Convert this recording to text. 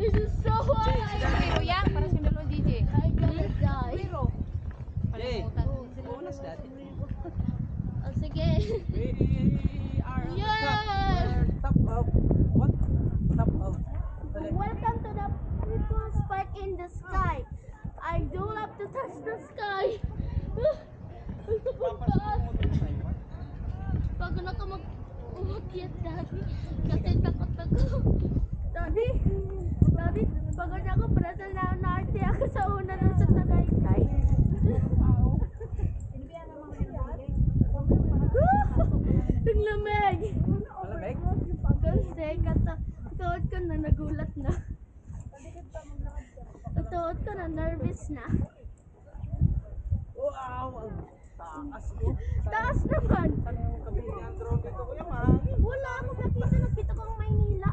This is so hard. Pero yan, para sa Melo DJ. I gotta die. Pero, Hey, kalimutan. bonus dati. Oh, sige. We are on the Yes! top of what? Top of. Welcome to the people's park in the sky. I do love to touch the sky. Ang sobrang taas. Pagod na ka mag-umakyat, Daddy. Kasi takot ako. Daddy, pagod na ako para sa naarte ako sa una ng sa Tagaytay. Ang lamig. Malamig? Kasi katuot ko na nagulat na. Katuot ko na nervous na. Wow! Ang taas ko. Taas naman. Saan yung kabili? Ang drone dito, kuya, mahangin. Wala akong nakita ko ang Maynila.